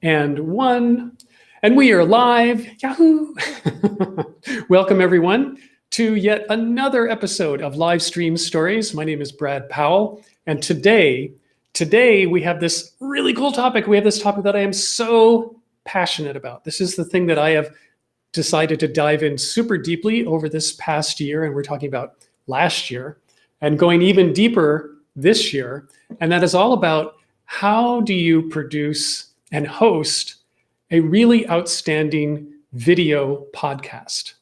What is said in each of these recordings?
and one, and we are live. Yahoo! Welcome everyone to yet another episode of Live Stream Stories. My name is Brad Powell, and today we have this really cool topic. We have this topic that I am so passionate about. This is the thing that I have decided to dive in super deeply over this past year, and we're talking about last year, and going even deeper this year, and that is all about how do you produce and host a really outstanding video podcast.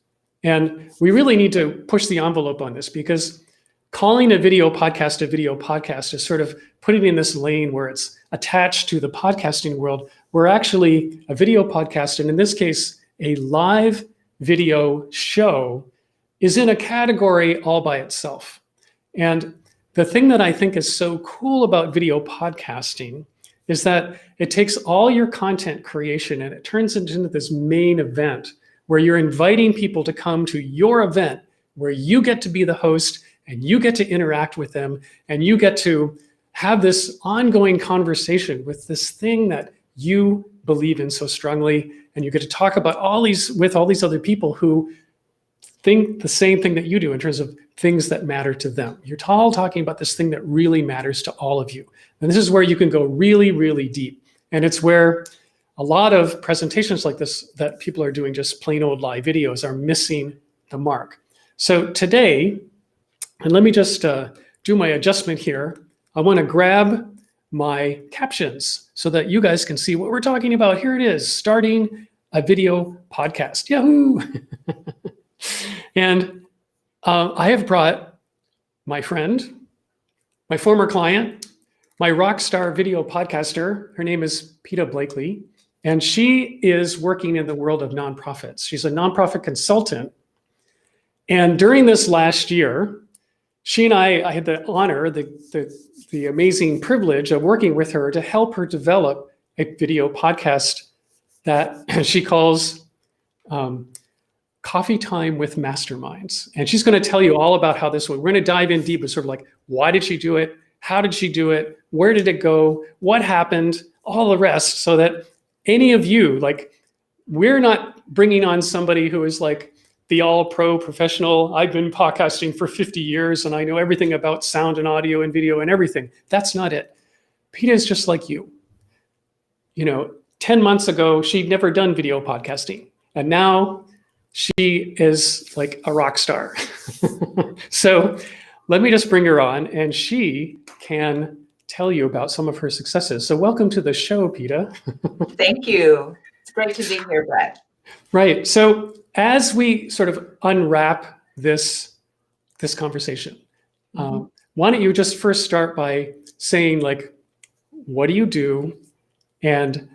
And we really need to push the envelope on this, because calling a video podcast is sort of putting it in this lane where it's attached to the podcasting world. We're actually a video podcast, and in this case, a live video show is in a category all by itself. And the thing that I think is so cool about video podcasting is that it takes all your content creation and it turns it into this main event where you're inviting people to come to your event, where you get to be the host and you get to interact with them and you get to have this ongoing conversation with this thing that you believe in so strongly, and you get to talk about all these other people who think the same thing that you do in terms of things that matter to them. You're all talking about this thing that really matters to all of you. And this is where you can go really, really deep. And it's where a lot of presentations like this that people are doing, just plain old live videos, are missing the mark. So today, and let me just do my adjustment here. I want to grab my captions so that you guys can see what we're talking about. Here it is, starting a video podcast. Yahoo! And I have brought my friend, my former client, my rock star video podcaster. Her name is Pieta Blakely, and she is working in the world of nonprofits. She's a nonprofit consultant. And during this last year, she and I had the honor, the amazing privilege of working with her to help her develop a video podcast that she calls Coffee Time with Masterminds. And she's going to tell you all about how this went. We're going to dive in deep with sort of like, why did she do it? How did she do it? Where did it go? What happened? All the rest, so that any of you, like, we're not bringing on somebody who is like the all-pro professional. I've been podcasting for 50 years and I know everything about sound and audio and video and everything. That's not it. Pieta is just like you. 10 months ago, she'd never done video podcasting. And now she is like a rock star. So let me just bring her on and she can tell you about some of her successes. So welcome to the show, Pieta. Thank you. It's great to be here, Brett. Right. So as we sort of unwrap this conversation, why don't you just first start by saying, like, what do you do and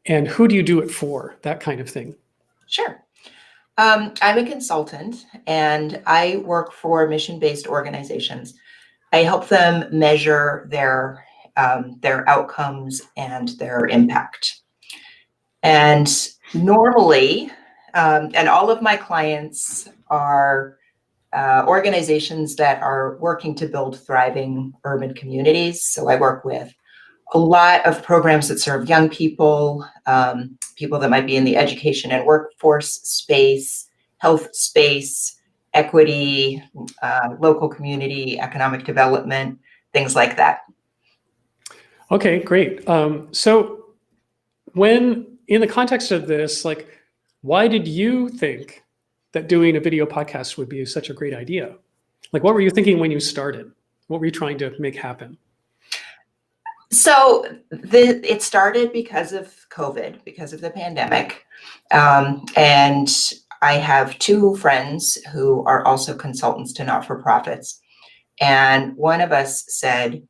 who do you do it for? That kind of thing. Sure. I'm a consultant and I work for mission-based organizations. I help them measure their outcomes and their impact. And normally, and all of my clients are organizations that are working to build thriving urban communities. So I work with a lot of programs that serve young people, people that might be in the education and workforce space, health space, equity, local community, economic development, things like that. Okay, great. So when, in the context of this, like, why did you think that doing a video podcast would be such a great idea? Like, what were you thinking when you started? What were you trying to make happen? So it started because of COVID, because of the pandemic. And I have two friends who are also consultants to not-for-profits. And one of us said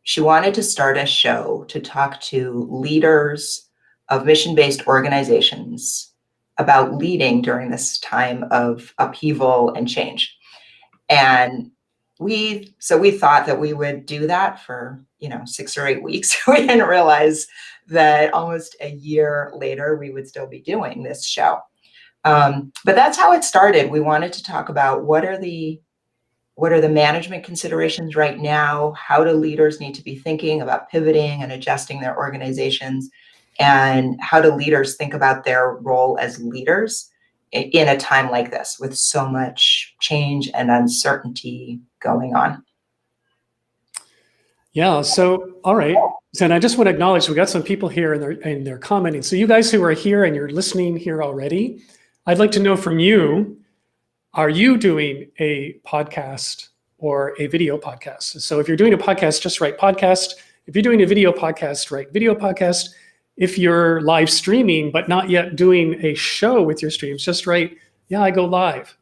she wanted to start a show to talk to leaders of mission-based organizations about leading during this time of upheaval and change. And we thought that we would do that for 6 or 8 weeks. We didn't realize that almost a year later we would still be doing this show. But that's how it started. We wanted to talk about what are the management considerations right now? How do leaders need to be thinking about pivoting and adjusting their organizations? and how do leaders think about their role as leaders in a time like this with so much change and uncertainty going on. Yeah. So, all right. So, and I just want to acknowledge we got some people here and they're commenting. So, you guys who are here and you're listening here already, I'd like to know from you: are you doing a podcast or a video podcast? So, if you're doing a podcast, just write podcast. If you're doing a video podcast, write video podcast. If you're live streaming but not yet doing a show with your streams, just write, yeah, I go live.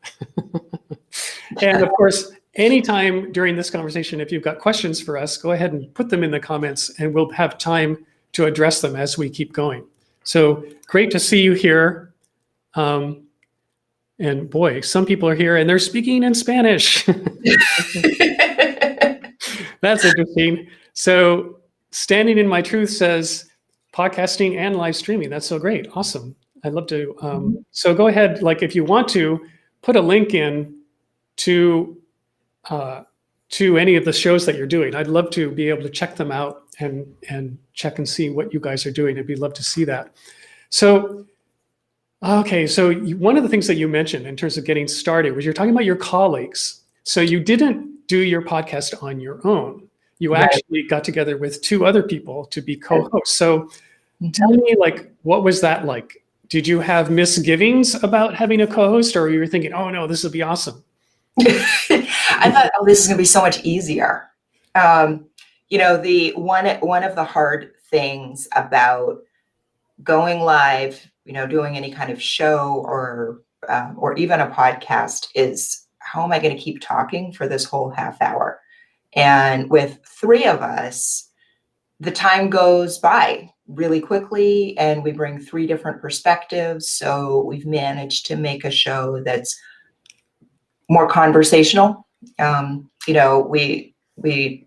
And of course, anytime during this conversation, if you've got questions for us, go ahead and put them in the comments and we'll have time to address them as we keep going. So great to see you here. And boy, some people are here and they're speaking in Spanish. That's interesting. So Standing in My Truth says podcasting and live streaming. That's so great. Awesome. I'd love to. So go ahead, like if you want to, put a link in to any of the shows that you're doing. I'd love to be able to check them out and check and see what you guys are doing. I'd love to see that. So, okay. So one of the things that you mentioned in terms of getting started was you're talking about your colleagues. So you didn't do your podcast on your own. You actually got together with two other people to be co-hosts. So tell me, like, what was that like? Did you have misgivings about having a co-host, or you were thinking, oh no, this will be awesome? I thought, oh, this is going to be so much easier. The one of the hard things about going live, doing any kind of show or even a podcast is, how am I going to keep talking for this whole half hour? And with three of us, the time goes by really quickly, and we bring three different perspectives. So we've managed to make a show that's more conversational. We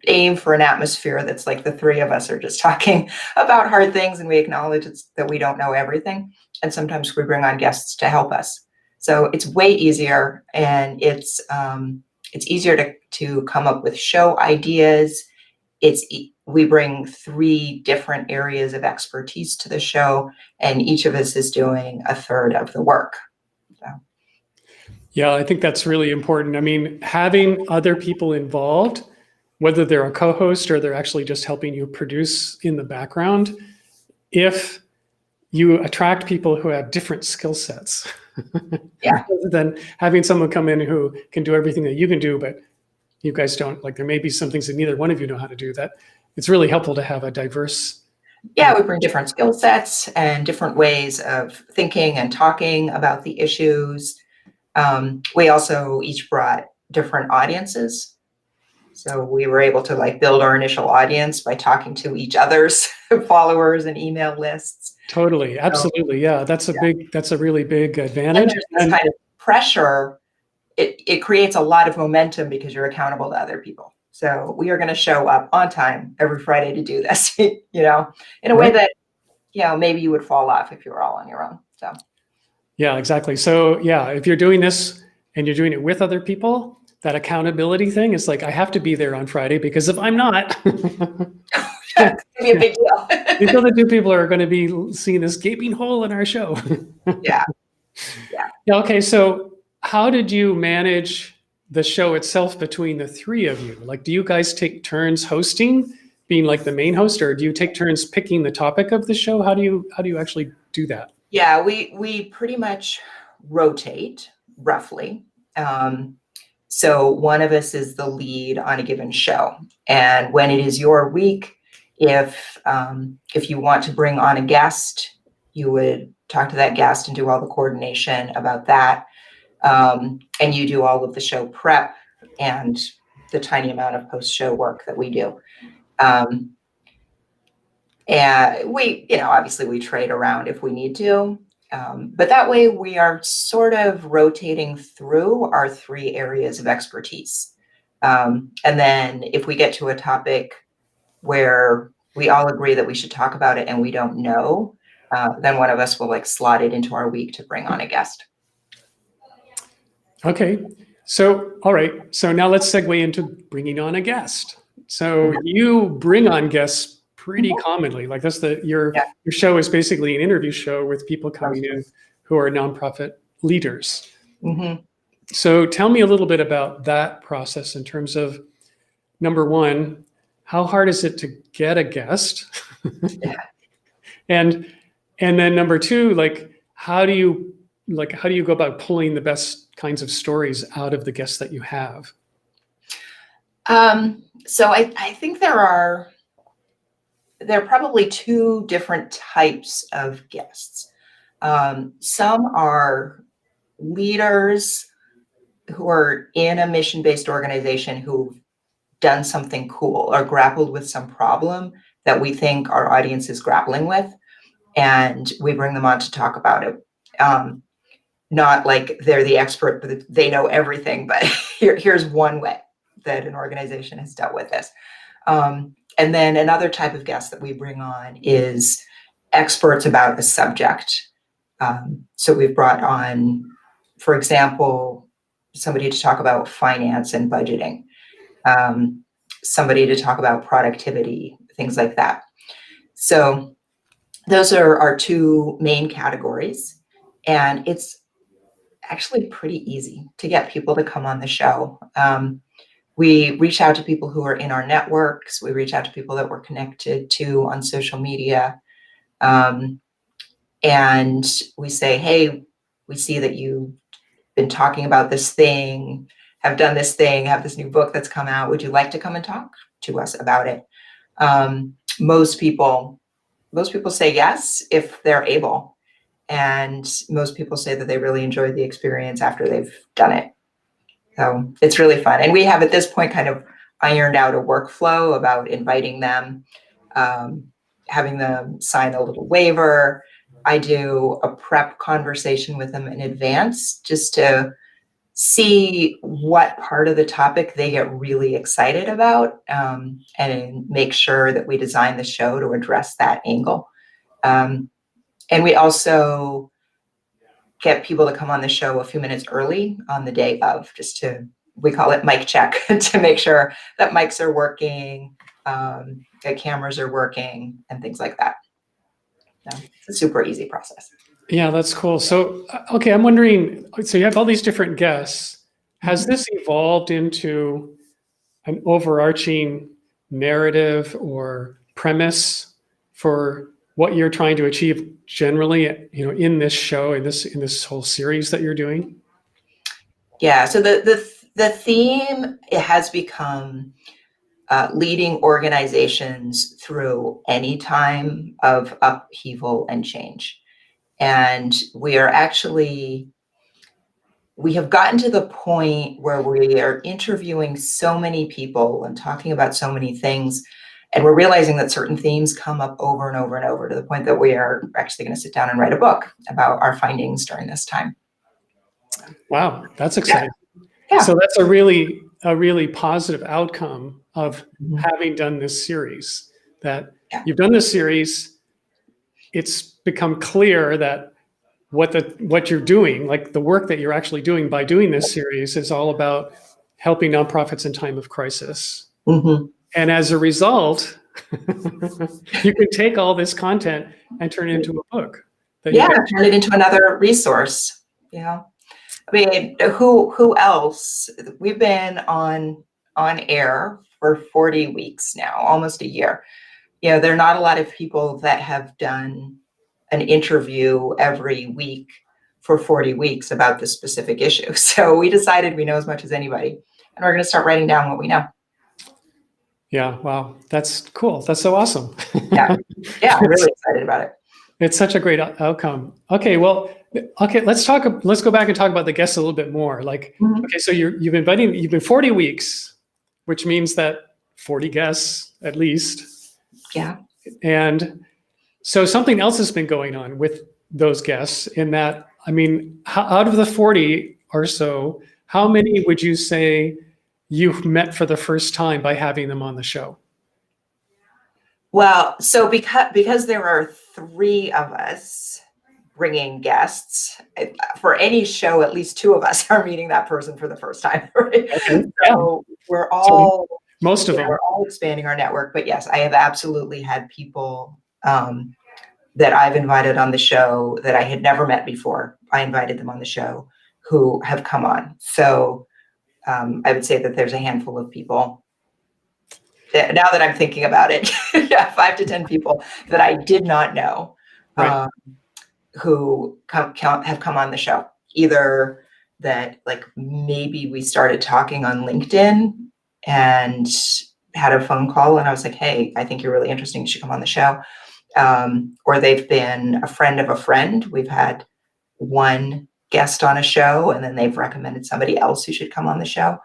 aim for an atmosphere that's like the three of us are just talking about hard things, and we acknowledge that we don't know everything. And sometimes we bring on guests to help us. So it's way easier, and it's easier to come up with show ideas. We bring three different areas of expertise to the show, and each of us is doing a third of the work. So. Yeah, I think that's really important. I mean, having other people involved, whether they're a co-host or they're actually just helping you produce in the background, if you attract people who have different skill sets, rather than having someone come in who can do everything that you can do, but you guys don't, like there may be some things that neither one of you know how to do, that it's really helpful to have a diverse. Yeah, we bring different skill sets and different ways of thinking and talking about the issues. We also each brought different audiences. So we were able to build our initial audience by talking to each other's followers and email lists. Totally. Absolutely. Yeah. That's a really big advantage. And there's this kind of pressure. It creates a lot of momentum because you're accountable to other people. So we are going to show up on time every Friday to do this, in a way that, maybe you would fall off if you were all on your own. So. Yeah, exactly. So if you're doing this and you're doing it with other people, that accountability thing is like, I have to be there on Friday, because if I'm not, it's going to be a big deal. These other two people are going to be seeing this gaping hole in our show. Yeah. Okay. So how did you manage the show itself between the three of you? Like, do you guys take turns hosting, being like the main host, or do you take turns picking the topic of the show? How do you actually do that? Yeah, we pretty much rotate roughly. So one of us is the lead on a given show. And when it is your week, if you want to bring on a guest, you would talk to that guest and do all the coordination about that. And you do all of the show prep and the tiny amount of post-show work that we do. And we, obviously we trade around if we need to. But that way we are sort of rotating through our three areas of expertise. And then if we get to a topic where we all agree that we should talk about it and we don't know, then one of us will slot it into our week to bring on a guest. Okay. So, all right. So now let's segue into bringing on a guest. So you bring on guests pretty commonly. Like that's your Yeah. show is basically an interview show with people coming in who are nonprofit leaders. Mm-hmm. So tell me a little bit about that process in terms of, number one, how hard is it to get a guest? Yeah. And then number two, how do you go about pulling the best kinds of stories out of the guests that you have? So I think there are probably two different types of guests. Some are leaders who are in a mission-based organization who've done something cool or grappled with some problem that we think our audience is grappling with, and we bring them on to talk about it. Not like they're the expert, but they know everything, but here's one way that an organization has dealt with this. And then another type of guest that we bring on is experts about a subject. So we've brought on, for example, somebody to talk about finance and budgeting, somebody to talk about productivity, things like that. So those are our two main categories. And it's actually pretty easy to get people to come on the show. We reach out to people who are in our networks. We reach out to people that we're connected to on social media. And we say, hey, we see that you've been talking about this thing, have done this thing, have this new book that's come out. Would you like to come and talk to us about it? Most people say yes if they're able. And most people say that they really enjoyed the experience after they've done it. So it's really fun. And we have at this point kind of ironed out a workflow about inviting them, having them sign a little waiver. I do a prep conversation with them in advance just to see what part of the topic they get really excited about, and make sure that we design the show to address that angle. And we also get people to come on the show a few minutes early on the day of, we call it mic check, to make sure that mics are working, that cameras are working, and things like that. So it's a super easy process. Yeah, that's cool. So, okay, I'm wondering, so you have all these different guests. Has this evolved into an overarching narrative or premise for what you're trying to achieve generally, in this show, in this whole series that you're doing? Yeah, so the theme, it has become leading organizations through any time of upheaval and change. And we have gotten to the point where we are interviewing so many people and talking about so many things, and we're realizing that certain themes come up over and over and over, to the point that we are actually going to sit down and write a book about our findings during this time. Wow, that's exciting. Yeah. So that's a really positive outcome of having done this series, that you've done this series. It's become clear that what you're doing, like the work that you're actually doing by doing this series, is all about helping nonprofits in time of crisis. Mm-hmm. And as a result, you can take all this content and turn it into a book. Turn it into another resource. I mean, who else? We've been on air for 40 weeks now, almost a year. There are not a lot of people that have done an interview every week for 40 weeks about this specific issue. So we decided we know as much as anybody, and we're going to start writing down what we know. Yeah, wow, that's cool. That's so awesome. Yeah, I'm really excited about it. It's such a great outcome. Okay, let's go back and talk about the guests a little bit more. Okay, so you've been 40 weeks, which means that 40 guests at least. Yeah. And so something else has been going on with those guests, in that, I mean, out of the 40 or so, how many would you say you've met for the first time by having them on the show? Well, so because there are 3 of us bringing guests, for any show, at least 2 of us are meeting that person for the first time, right? Okay. So we're all Most of them. We're all expanding our network, but yes, I have absolutely had people that I've invited on the show that I had never met before. I invited them on the show who have come on. So I would say that there's a handful of people now that I'm thinking about it, yeah, 5 to 10 people that I did not know Right. who have come on the show. Either that, like, maybe we started talking on LinkedIn and had a phone call and I was like, hey, I think you're really interesting. You should come on the show. Or they've been a friend of a friend. We've had one guest on a show and then they've recommended somebody else who should come on the show.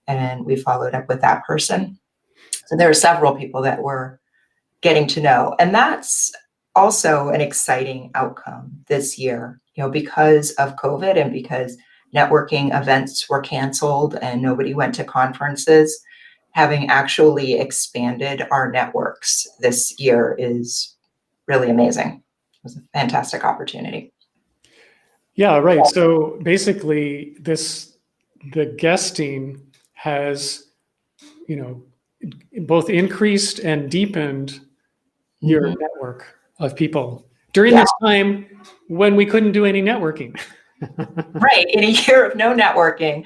And we followed up with that person. So there are several people that we're getting to know. And that's also an exciting outcome this year, because of COVID and because networking events were canceled and nobody went to conferences. Having actually expanded our networks this year is really amazing. It was a fantastic opportunity. Yeah, right. So basically the guesting has, both increased and deepened your network of people during this time when we couldn't do any networking. Right. In a year of no networking.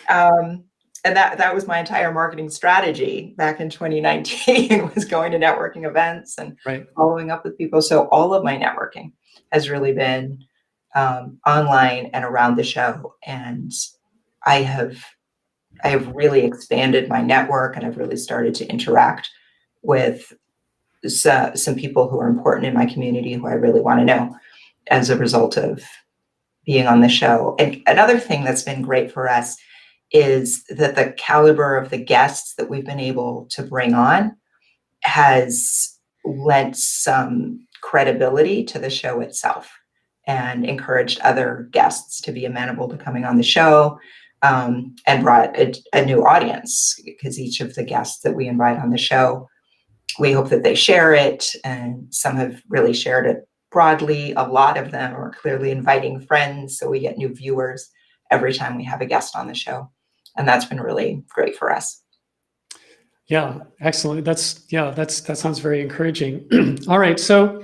And that was my entire marketing strategy back in 2019 was going to networking events and following up with people. So all of my networking has really been online and around the show. And I have really expanded my network and I've really started to interact with some people who are important in my community who I really want to know as a result of being on the show. And another thing that's been great for us is that the caliber of the guests that we've been able to bring on has lent some credibility to the show itself and encouraged other guests to be amenable to coming on the show, and brought a new audience, because each of the guests that we invite on the show, we hope that they share it, and some have really shared it broadly. A lot of them are clearly inviting friends, so we get new viewers every time we have a guest on the show, and that's been really great for us. Yeah, excellent. That sounds very encouraging. All right, so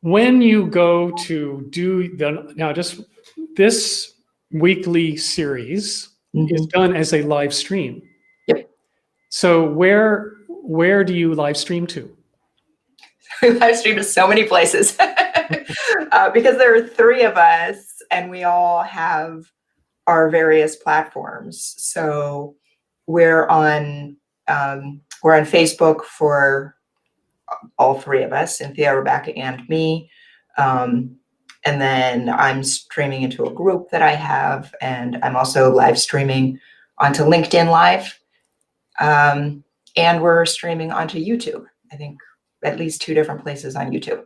when you go to do just this weekly series is done as a live stream. Yep. So where do you live stream to? We live stream to so many places because there are 3 of us and we all have our various platforms. So we're on Facebook for all 3 of us, Cynthia, Rebecca, and me. And then I'm streaming into a group that I have, and I'm also live streaming onto LinkedIn Live. And we're streaming onto YouTube. I think at least 2 different places on YouTube.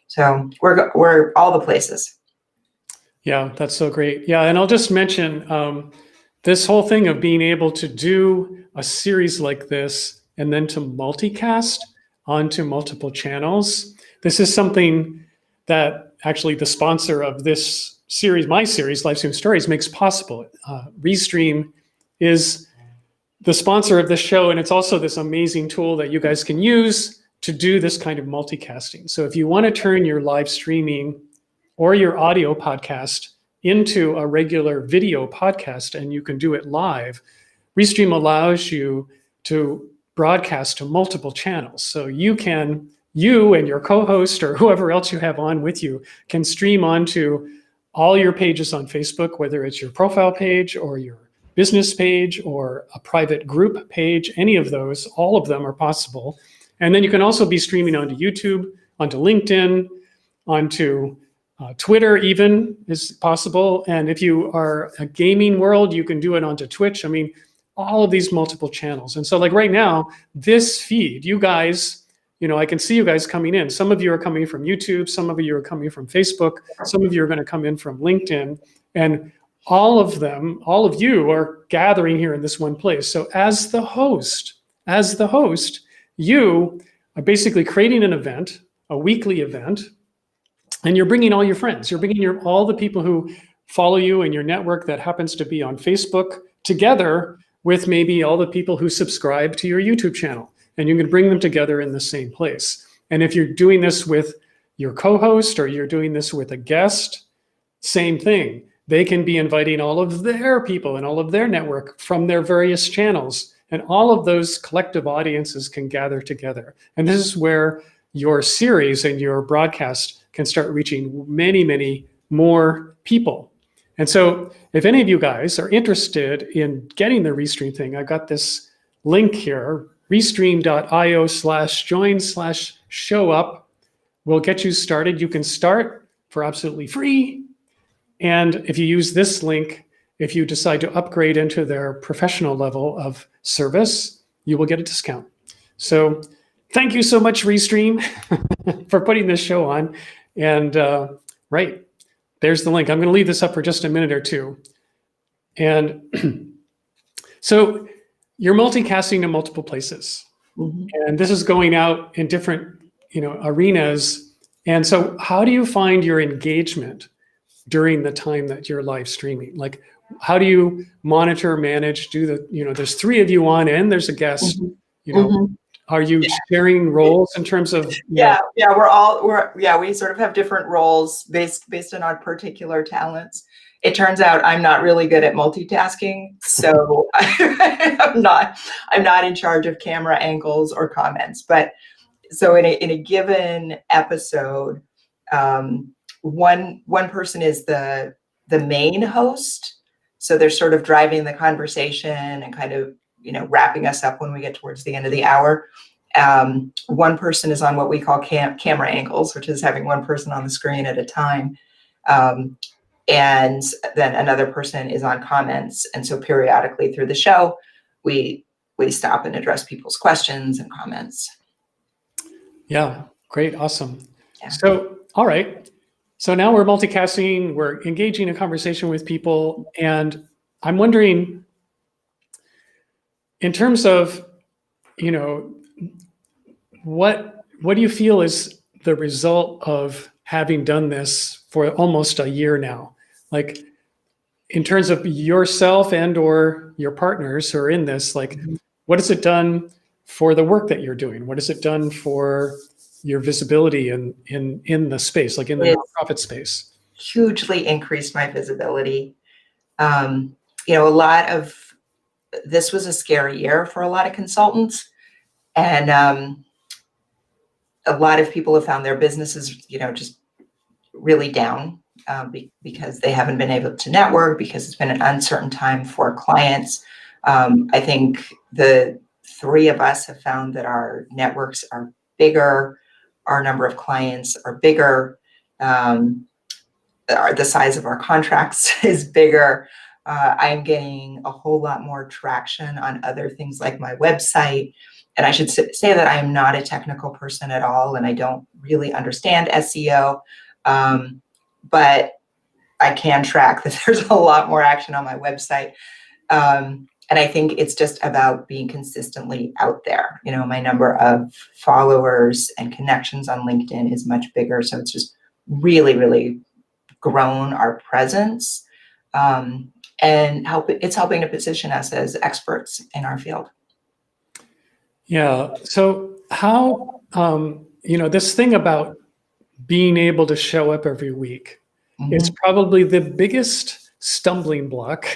So we're all the places. Yeah, that's so great. Yeah, and I'll just mention this whole thing of being able to do a series like this and then to multicast onto multiple channels. This is something that actually the sponsor of this series, my series, Livestream Stories, makes possible. Restream is the sponsor of this show, and it's also this amazing tool that you guys can use to do this kind of multicasting. So if you want to turn your live streaming or your audio podcast into a regular video podcast and you can do it live, Restream allows you to broadcast to multiple channels. So you and your co-host or whoever else you have on with you can stream onto all your pages on Facebook, whether it's your profile page or your business page or a private group page, any of those, all of them are possible. And then you can also be streaming onto YouTube, onto LinkedIn, onto Twitter even is possible. And if you are a gaming world, you can do it onto Twitch. I mean, all of these multiple channels. And so like right now, this feed, you guys, I can see you guys coming in. Some of you are coming from YouTube. Some of you are coming from Facebook. Some of you are going to come in from LinkedIn. And all of you are gathering here in this one place. So as the host, you are basically creating an event, a weekly event, and you're bringing all your friends. You're bringing all the people who follow you in your network that happens to be on Facebook together with maybe all the people who subscribe to your YouTube channel, and you can bring them together in the same place. And if you're doing this with your co-host or you're doing this with a guest, same thing. They can be inviting all of their people and all of their network from their various channels, and all of those collective audiences can gather together. And this is where your series and your broadcast can start reaching many, many more people. And so if any of you guys are interested in getting the Restream thing, I've got this link here, restream.io/join/showup. We'll get you started. You can start for absolutely free. And if you use this link, if you decide to upgrade into their professional level of service, you will get a discount. So thank you so much, Restream, for putting this show on. And right, there's the link. I'm going to leave this up for just a minute or two. And so you're multicasting in multiple places. Mm-hmm. And this is going out in different, arenas. And so how do you find your engagement during the time that you're live streaming? Like, how do you monitor, manage, there's three of you on and there's a guest, Mm-hmm. Are you sharing roles in terms of? We sort of have different roles based on our particular talents. It turns out I'm not really good at multitasking, so I'm not in charge of camera angles or comments. But so in a given episode, one person is the main host, so they're sort of driving the conversation and kind of wrapping us up when we get towards the end of the hour. One person is on what we call camera angles, which is having one person on the screen at a time. And then another person is on comments. And so periodically through the show, we stop and address people's questions and comments. Yeah, great. Awesome. Yeah. So, all right. So now we're multicasting, we're engaging in conversation with people. And I'm wondering, in terms of, what do you feel is the result of having done this for almost a year now? Like, in terms of yourself and or your partners who are in this, like, what has it done for the work that you're doing? What has it done for your visibility in the space, like in the nonprofit space? Hugely increased my visibility. A lot of this was a scary year for a lot of consultants, and a lot of people have found their businesses, just really down because they haven't been able to network, because it's been an uncertain time for clients. I think the three of us have found that our networks are bigger, our number of clients are bigger, the size of our contracts is bigger. I'm getting a whole lot more traction on other things like my website. And I should say that I am not a technical person at all, and I don't really understand SEO, but I can track that there's a lot more action on my website. And I think it's just about being consistently out there. My number of followers and connections on LinkedIn is much bigger. So it's just really, really grown our presence. And it's helping to position us as experts in our field. Yeah. So how, this thing about being able to show up every week, it's probably the biggest stumbling block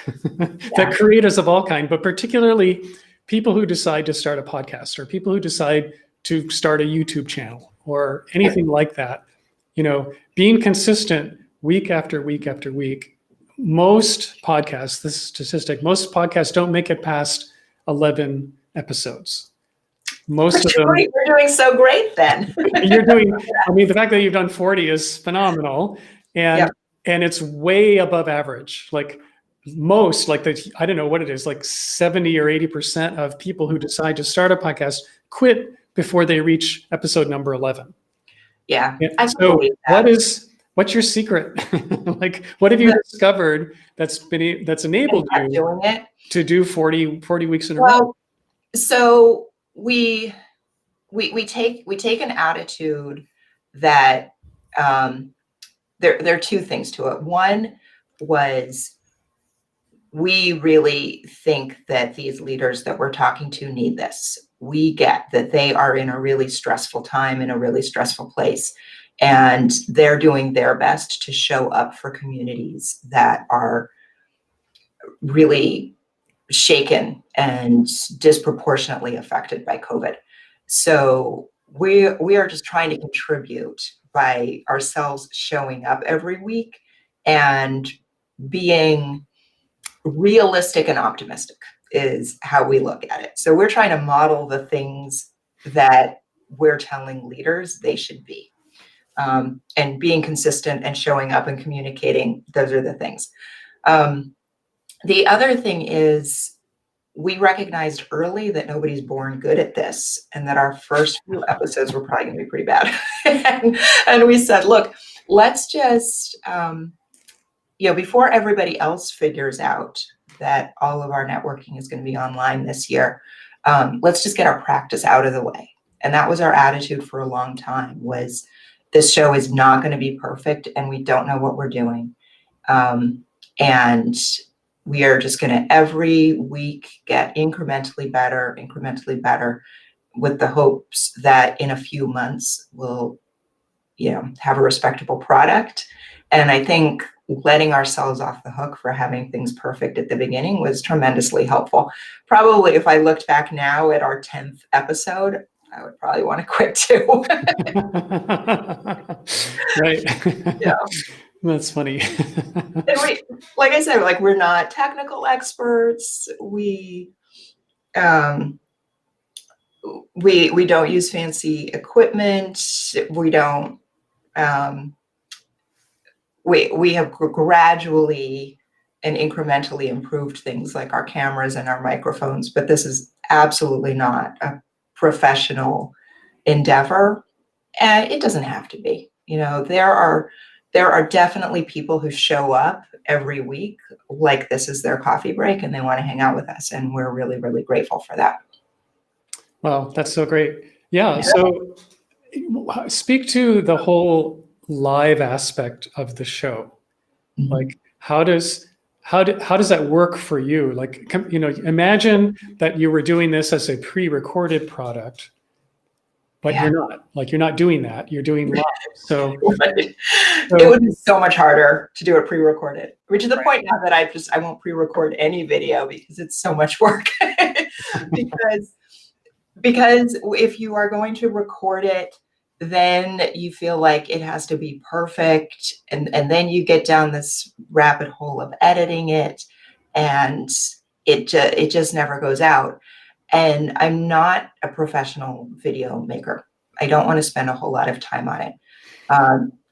that creators of all kind, but particularly people who decide to start a podcast or people who decide to start a YouTube channel or anything like that, being consistent week after week after week. Most podcasts, this statistic, most podcasts don't make it past 11 episodes. Most of them. You're doing so great then. The fact that you've done 40 is phenomenal. And it's way above average. Like most, I don't know what it is, like 70 or 80% of people who decide to start a podcast quit before they reach episode number 11. Yeah. So what's your secret? Like, what have you discovered that's enabled you to do 40 weeks in a row? So we take an attitude that there are two things to it. One was we really think that these leaders that we're talking to need this. We get that they are in a really stressful time, in a really stressful place, and they're doing their best to show up for communities that are really shaken and disproportionately affected by COVID. So we are just trying to contribute by ourselves showing up every week and being realistic and optimistic is how we look at it. So we're trying to model the things that we're telling leaders they should be. And being consistent and showing up and communicating, those are the things. The other thing is we recognized early that nobody's born good at this and that our first few episodes were probably going to be pretty bad. and we said, look, let's just, before everybody else figures out that all of our networking is going to be online this year, let's just get our practice out of the way. And that was our attitude for a long time, was this show is not going to be perfect and we don't know what we're doing. And we are just going to every week get incrementally better with the hopes that in a few months we'll, have a respectable product. And I think letting ourselves off the hook for having things perfect at the beginning was tremendously helpful. Probably if I looked back now at our 10th episode, I would probably want to quit too. Right. Yeah. That's funny. And like I said, we're not technical experts. We don't use fancy equipment. We don't, we have gradually and incrementally improved things like our cameras and our microphones, but this is absolutely not a professional endeavor. And it doesn't have to be. There are definitely people who show up every week like this is their coffee break and they want to hang out with us. And we're really, really grateful for that. Wow, that's so great. Yeah. So speak to the whole live aspect of the show. Mm-hmm. Like how does that work for you? Like, imagine that you were doing this as a pre-recorded product. But you're not doing that. You're doing live. So, right. It would be so much harder to do it pre-recorded, which is the point now that I won't pre-record any video because it's so much work. because if you are going to record it, then you feel like it has to be perfect. And then you get down this rabbit hole of editing it and it just never goes out. And I'm not a professional video maker. I don't want to spend a whole lot of time on it.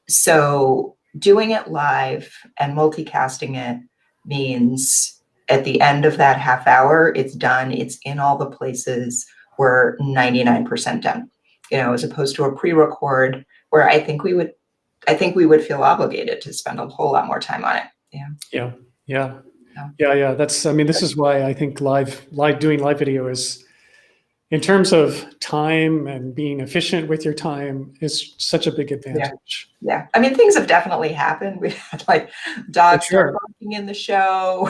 So doing it live and multicasting it means at the end of that half hour, it's done. It's in all the places. We're 99% done, as opposed to a pre-record where I think we would feel obligated to spend a whole lot more time on it. Yeah. This is why I think doing live video is, in terms of time and being efficient with your time, is such a big advantage. Yeah. Things have definitely happened. We had dogs start barking in the show.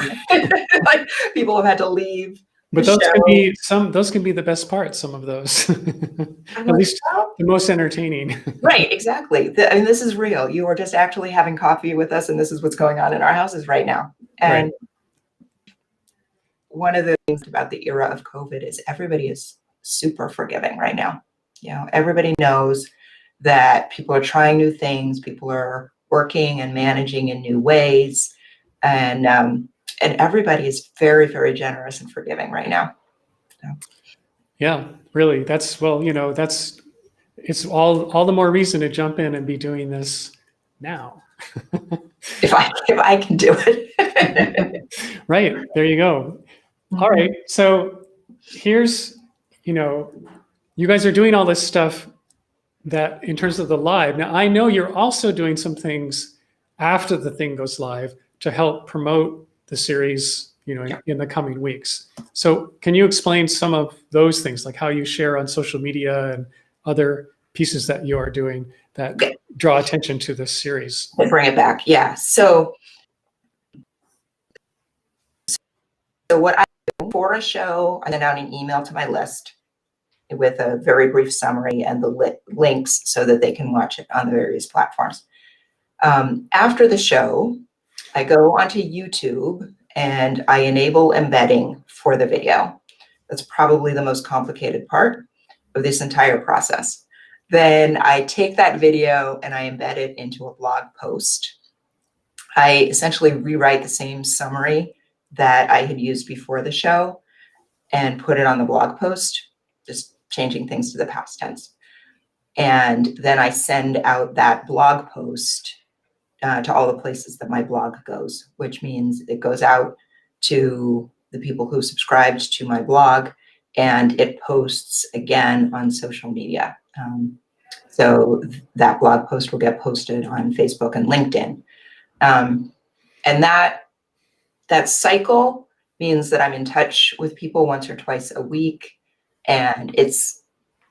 People have had to leave. But those can be the best parts, some of those. At least the most entertaining. Right, exactly. This is real. You are just actually having coffee with us, and this is what's going on in our houses right now. And one of the things about the era of COVID is everybody is super forgiving right now. Everybody knows that people are trying new things. People are working and managing in new ways. And everybody is very, very generous and forgiving right now. So. Yeah, really. It's all the more reason to jump in and be doing this now. if I can do it. Right. There you go. Mm-hmm. All right. So here's, you guys are doing all this stuff that in terms of the live. Now, I know you're also doing some things after the thing goes live to help promote the series, in the coming weeks. So can you explain some of those things, like how you share on social media and other pieces that you are doing that draw attention to this series? Bring it back. Yeah. So So what I do for a show, I send out an email to my list with a very brief summary and the links so that they can watch it on the various platforms. After the show, I go onto YouTube and I enable embedding for the video. That's probably the most complicated part of this entire process. Then I take that video and I embed it into a blog post. I essentially rewrite the same summary that I had used before the show and put it on the blog post, just changing things to the past tense. And then I send out that blog post to all the places that my blog goes, which means it goes out to the people who subscribed to my blog, and it posts again on social media. So that blog post will get posted on Facebook and LinkedIn. And that cycle means that I'm in touch with people once or twice a week, and it's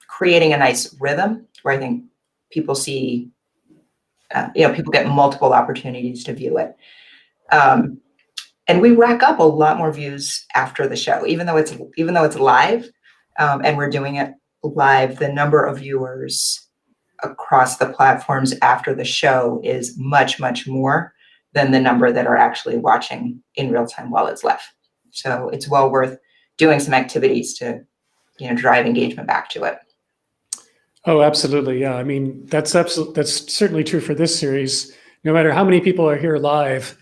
creating a nice rhythm where I think people see, people get multiple opportunities to view it. And we rack up a lot more views after the show, even though it's live, and we're doing it live. The number of viewers across the platforms after the show is much, much more than the number that are actually watching in real time while it's live. So it's well worth doing some activities to, drive engagement back to it. Oh, absolutely. Yeah. I mean, that's certainly true for this series. No matter how many people are here live,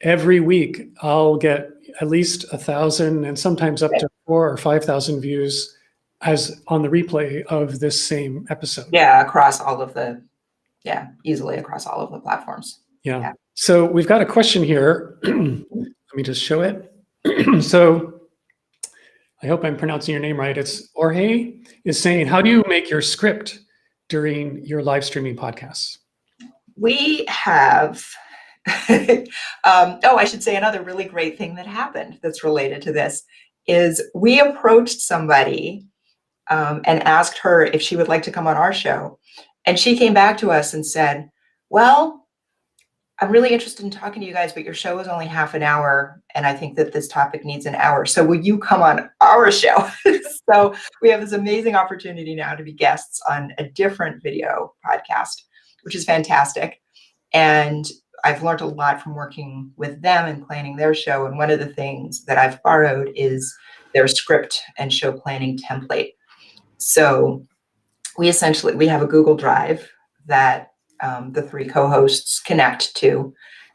every week I'll get at least 1,000 and sometimes up to 4,000 or 5,000 views as on the replay of this same episode. Yeah, easily across all of the platforms. Yeah. So we've got a question here. Let me just show it. So I hope I'm pronouncing your name right. It's Jorge is saying, how do you make your script during your live streaming podcasts? We have, I should say another really great thing that happened that's related to this is we approached somebody and asked her if she would like to come on our show. And she came back to us and said, well, I'm really interested in talking to you guys, but your show is only half an hour, and I think that this topic needs an hour. So will you come on our show? So we have this amazing opportunity now to be guests on a different video podcast, which is fantastic. And I've learned a lot from working with them and planning their show. And one of the things that I've borrowed is their script and show planning template. So we have a Google Drive that the three co-hosts connect to,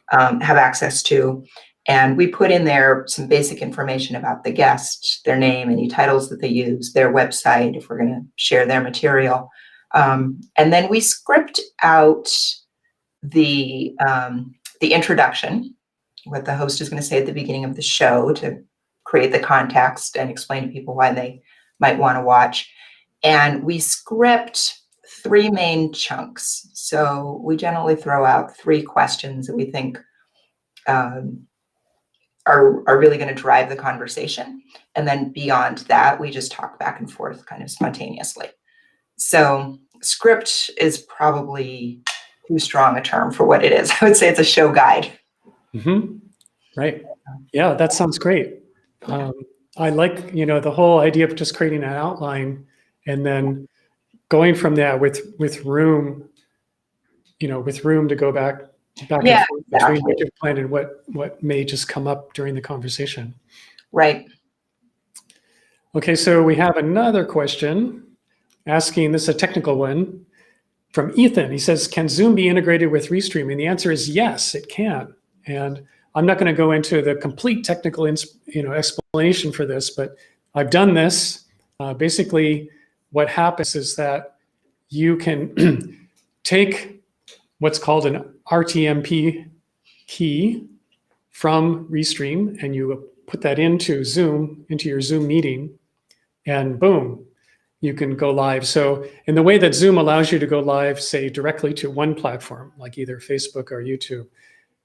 have access to, and we put in there some basic information about the guest, their name, any titles that they use, their website, if we're going to share their material. And then we script out the introduction, what the host is going to say at the beginning of the show to create the context and explain to people why they might want to watch. And we script 3 main chunks. So we generally throw out 3 questions that we think are really going to drive the conversation. And then beyond that, we just talk back and forth kind of spontaneously. So script is probably too strong a term for what it is. I would say it's a show guide. Mm-hmm. Right. Yeah, that sounds great. I like, the whole idea of just creating an outline and then going from that with room, with room to go back and forth between what you've planned and what may just come up during the conversation. Right. Okay, so we have another question asking, this is a technical one, from Ethan. He says, can Zoom be integrated with Restream? And the answer is yes, it can. And I'm not going to go into the complete technical explanation for this, but I've done this. Basically, what happens is that you can take what's called an RTMP key from Restream, and you put that into your Zoom meeting, and boom, you can go live. So in the way that Zoom allows you to go live, say directly to one platform, like either Facebook or YouTube,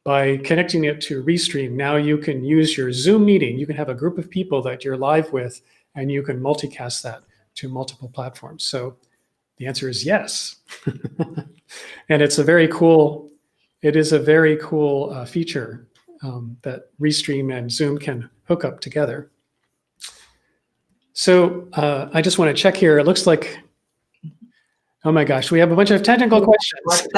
by connecting it to Restream, now you can use your Zoom meeting. You can have a group of people that you're live with, and you can multicast that to multiple platforms. So the answer is yes. And it's a very cool feature that Restream and Zoom can hook up together. So I just want to check here. It looks like, oh my gosh, we have a bunch of technical questions.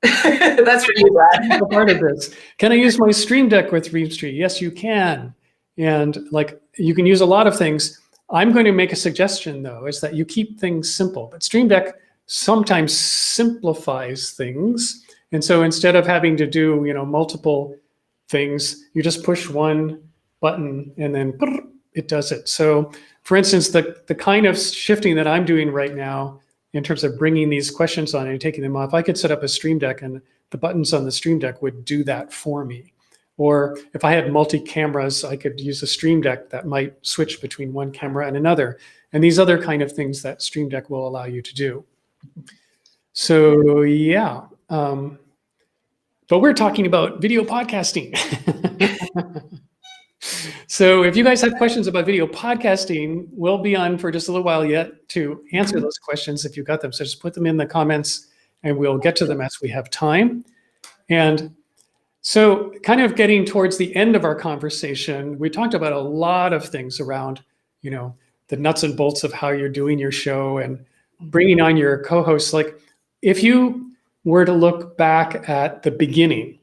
That's for you, Brad. Part of this. Can I use my Stream Deck with Restream? Yes, you can. And like, you can use a lot of things. I'm going to make a suggestion though, is that you keep things simple. But Stream Deck sometimes simplifies things. And so instead of having to do, multiple things, you just push one button and then it does it. So for instance, the kind of shifting that I'm doing right now in terms of bringing these questions on and taking them off, I could set up a Stream Deck and the buttons on the Stream Deck would do that for me. Or if I had multi-cameras, I could use a Stream Deck that might switch between one camera and another. And these other kind of things that Stream Deck will allow you to do. So yeah, but we're talking about video podcasting. So if you guys have questions about video podcasting, we'll be on for just a little while yet to answer those questions if you've got them. So just put them in the comments and we'll get to them as we have time. And so kind of getting towards the end of our conversation, we talked about a lot of things around, the nuts and bolts of how you're doing your show and bringing on your co-hosts. Like if you were to look back at the beginning,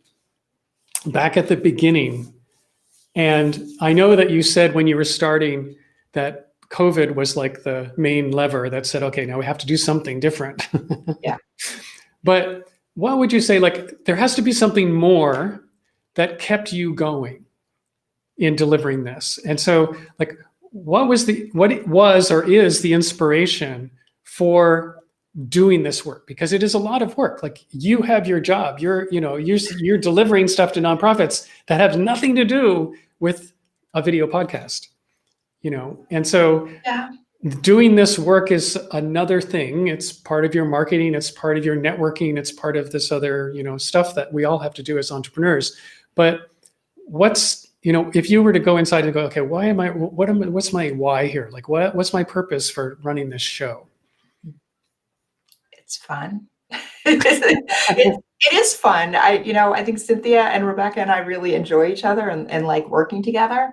and I know that you said when you were starting that COVID was like the main lever that said, okay, now we have to do something different. Yeah. But what would you say, like, there has to be something more that kept you going in delivering this? And so, like, what it was or is the inspiration for doing this work? Because it is a lot of work. Like, you have your job, you're delivering stuff to nonprofits that have nothing to do with a video podcast, and so yeah. Doing this work is another thing. It's part of your marketing. It's part of your networking. It's part of this other, stuff that we all have to do as entrepreneurs. But what's, if you were to go inside and go, okay, what's my why here? Like, what's my purpose for running this show? It's fun. It is fun. I think Cynthia and Rebecca and I really enjoy each other and like working together.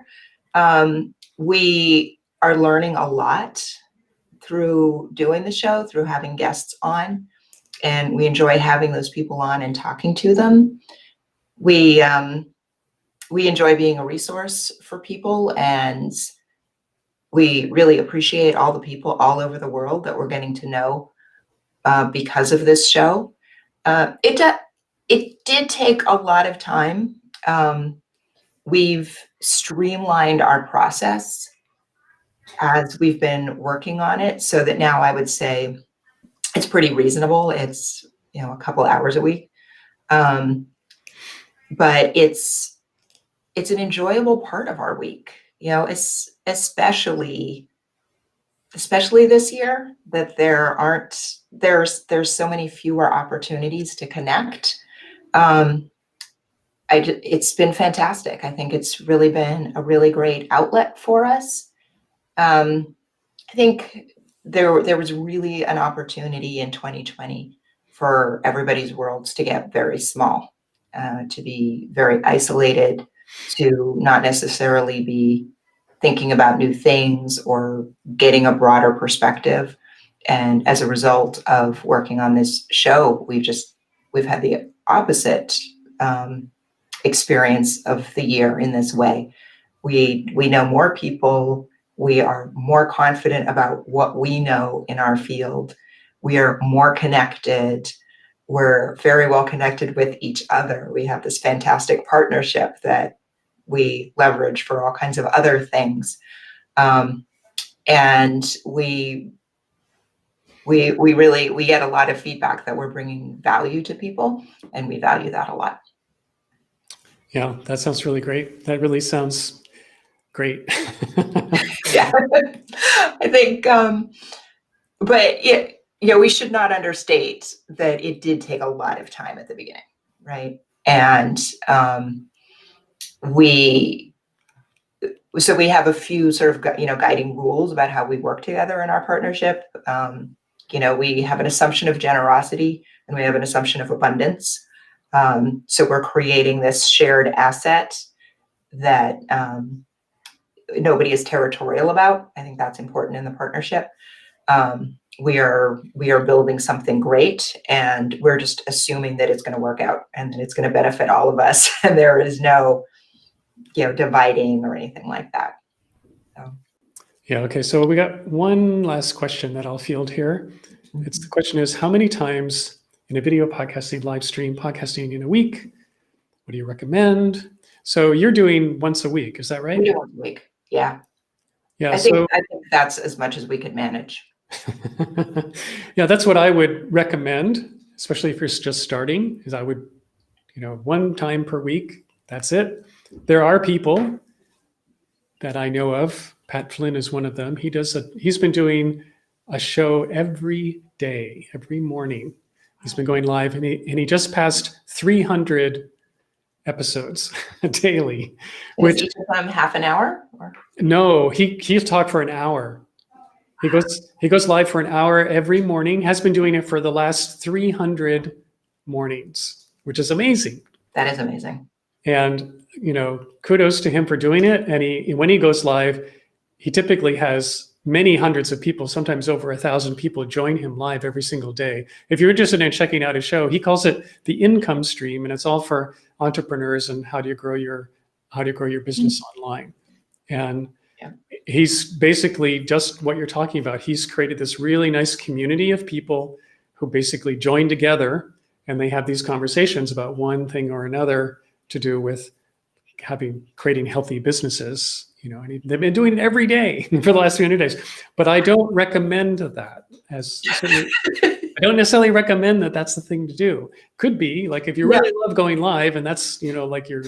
We are learning a lot through doing the show, through having guests on, and we enjoy having those people on and talking to them. We enjoy being a resource for people, and we really appreciate all the people all over the world that we're getting to know because of this show. It did take a lot of time. We've streamlined our process as we've been working on it, so that now I would say it's pretty reasonable. It's a couple hours a week, but it's an enjoyable part of our week. Especially this year, that there's so many fewer opportunities to connect. It's been fantastic. I think it's really been a really great outlet for us. I think there was really an opportunity in 2020 for everybody's worlds to get very small, to be very isolated, to not necessarily be thinking about new things or getting a broader perspective. And as a result of working on this show, we've had the opposite experience of the year in this way. We know more people. We are more confident about what we know in our field. We are more connected. We're very well connected with each other. We have this fantastic partnership that we leverage for all kinds of other things. And we get a lot of feedback that we're bringing value to people, and we value that a lot. Yeah, that sounds really great. That really sounds great. Yeah, I think, but we should not understate that it did take a lot of time at the beginning, right? And we have a few sort of guiding rules about how we work together in our partnership. We have an assumption of generosity and we have an assumption of abundance. So we're creating this shared asset that nobody is territorial about. I think that's important in the partnership. We are building something great, and we're just assuming that it's going to work out and that it's going to benefit all of us. And there is no, dividing or anything like that. So. Yeah. Okay. So we got one last question that I'll field here. The question is, how many times in a video podcasting, live stream podcasting in a week? What do you recommend? So you're doing once a week, is that right? We do once a week. Yeah. Yeah. I think that's as much as we could manage. Yeah, that's what I would recommend, especially if you're just starting, is I would, one time per week, that's it. There are people that I know of. Pat Flynn is one of them. He's been doing a show every day, every morning. He's been going live, and he just passed 300 episodes daily. Which each of them half an hour? Or? No, he's talked for an hour. He goes live for an hour every morning, has been doing it for the last 300 mornings, which is amazing. That is amazing. And, kudos to him for doing it. And when he goes live, he typically has many hundreds of people, sometimes over 1,000 people join him live every single day. If you're interested in checking out his show, he calls it the income stream, and it's all for entrepreneurs and how do you grow your business online. And he's basically just what you're talking about. He's created this really nice community of people who basically join together, and they have these conversations about one thing or another to do with creating healthy businesses. And they've been doing it every day for the last 300 days. But I don't recommend that. I don't necessarily recommend that that's the thing to do. Could be like if you really love going live and that's like your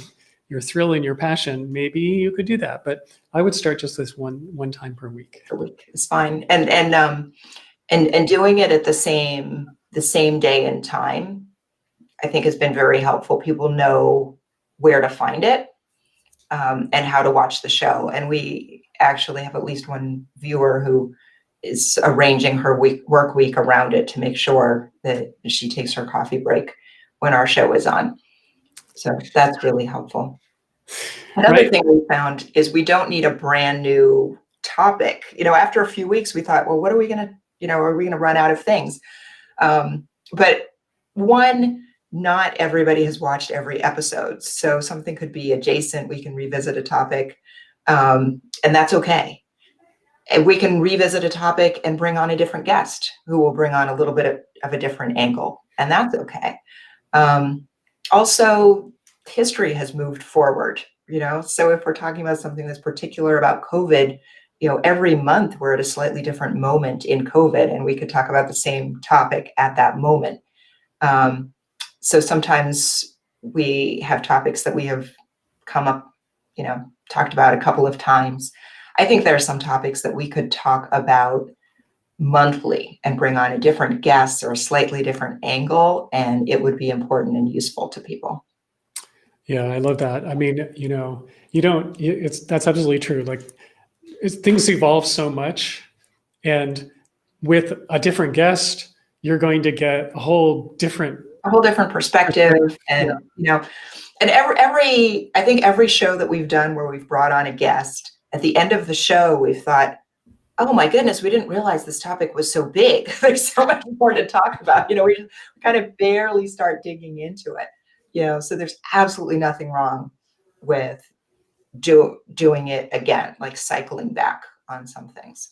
thrill and your passion, maybe you could do that. But I would start just this one time per week. Per week is fine, and doing it at the same day and time, I think has been very helpful. People know where to find it. And how to watch the show. And we actually have at least one viewer who is arranging her work week around it to make sure that she takes her coffee break when our show is on. So that's really helpful. Another thing we found is we don't need a brand new topic. After a few weeks, we thought, well, what are we going to, are we going to run out of things? But not everybody has watched every episode. So something could be adjacent. We can revisit a topic, and that's okay. And we can revisit a topic and bring on a different guest who will bring on a little bit of a different angle, and that's okay. Also, history has moved forward, so if we're talking about something that's particular about COVID, every month we're at a slightly different moment in COVID, and we could talk about the same topic at that moment. So sometimes we have topics that we have come up, talked about a couple of times. I think there are some topics that we could talk about monthly and bring on a different guest or a slightly different angle, and it would be important and useful to people. Yeah, I love that. I mean, that's absolutely true. Like things evolve so much, and with a different guest, you're going to get a whole different perspective. And, and I think every show that we've done where we've brought on a guest, at the end of the show, we've thought, oh my goodness, we didn't realize this topic was so big. There's so much more to talk about. We kind of barely start digging into it, so there's absolutely nothing wrong with doing it again, like cycling back on some things.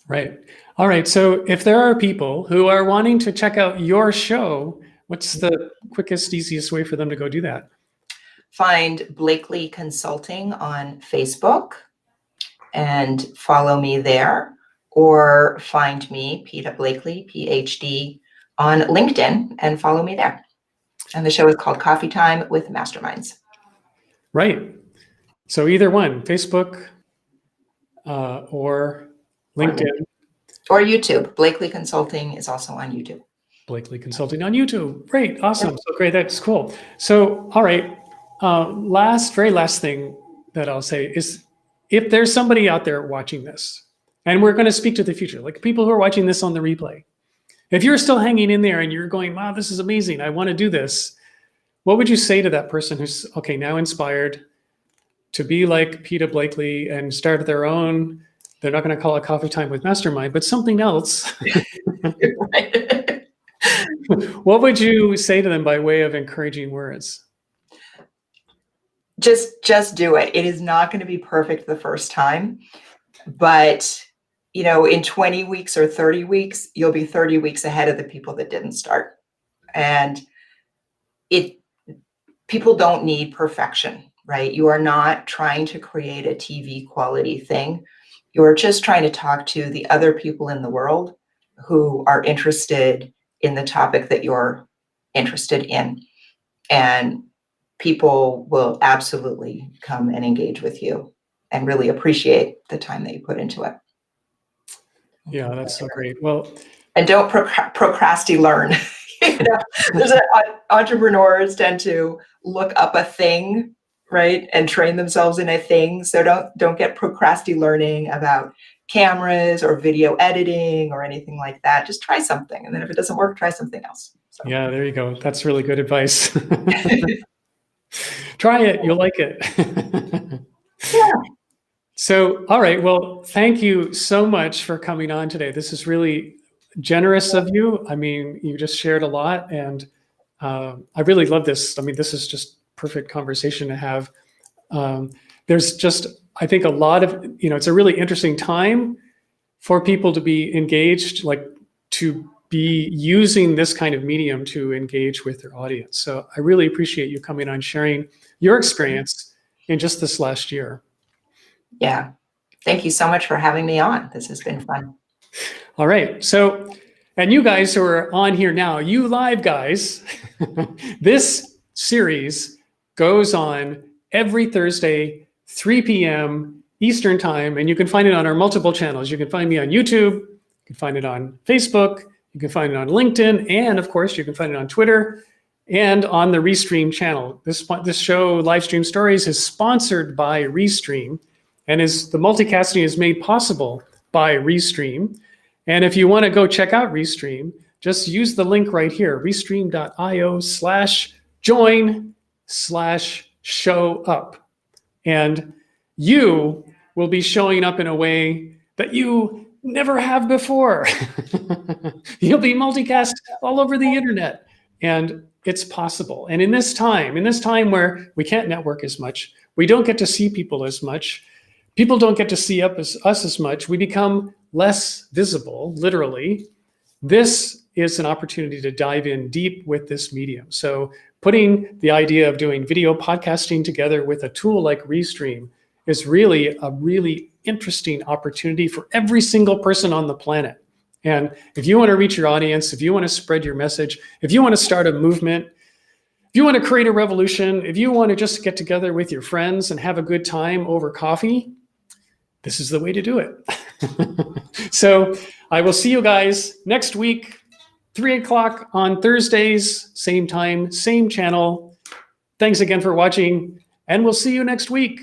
Right. All right. So if there are people who are wanting to check out your show, what's the quickest, easiest way for them to go do that? Find Blakely Consulting on Facebook and follow me there, or find me, Pieta Blakely, PhD, on LinkedIn and follow me there. And the show is called Coffee Time with Masterminds. Right. So either one, Facebook or LinkedIn. Or YouTube. Blakely Consulting is also on YouTube. Blakely Consulting on YouTube. Great. Awesome. So great. That's cool. So, all right. Very last thing that I'll say is if there's somebody out there watching this, and we're going to speak to the future, like people who are watching this on the replay, if you're still hanging in there and you're going, wow, this is amazing, I want to do this, what would you say to that person who's, okay, now inspired to be like Pieta Blakely and start their own, they're not going to call it Coffee Time with Mastermind, but something else? Right. What would you say to them by way of encouraging words? Just do it. It is not going to be perfect the first time, but in 20 weeks or 30 weeks, you'll be 30 weeks ahead of the people that didn't start. And people don't need perfection, right? You are not trying to create a TV quality thing. You're just trying to talk to the other people in the world who are interested in the topic that you're interested in. And people will absolutely come and engage with you and really appreciate the time that you put into it. Yeah, that's so great. Well, and don't procrastinate. Entrepreneurs tend to look up a thing, right, and train themselves in a thing. So don't get procrastinating about cameras or video editing or anything like that. Just try something, and then if it doesn't work, try something else. So. Yeah, there you go. That's really good advice. Try it, you'll like it. Yeah. So, all right. Well, thank you so much for coming on today. This is really generous of you. I mean, you just shared a lot, and I really love this. I mean, this is just perfect conversation to have. There's just, I think, a lot of, it's a really interesting time for people to be engaged, like to be using this kind of medium to engage with their audience. So I really appreciate you coming on, sharing your experience in just this last year. Yeah. Thank you so much for having me on. This has been fun. All right. So, and you guys who are on here now, you live guys, this series goes on every Thursday, 3 p.m. Eastern time, and you can find it on our multiple channels. You can find me on YouTube, you can find it on Facebook, you can find it on LinkedIn, and of course, you can find it on Twitter and on the Restream channel. This show, Livestream Stories, is sponsored by Restream, and the multicasting is made possible by Restream. And if you want to go check out Restream, just use the link right here, restream.io/join/show-up. And you will be showing up in a way that you never have before. You'll be multicast all over the internet, and it's possible. And in this time where we can't network as much, we don't get to see people as much, people don't get to see us as much, we become less visible, literally. This is an opportunity to dive in deep with this medium. So putting the idea of doing video podcasting together with a tool like Restream is really a really interesting opportunity for every single person on the planet. And if you want to reach your audience, if you want to spread your message, if you want to start a movement, if you want to create a revolution, if you want to just get together with your friends and have a good time over coffee, this is the way to do it. So I will see you guys next week, 3 o'clock on Thursdays, same time, same channel. Thanks again for watching, and we'll see you next week.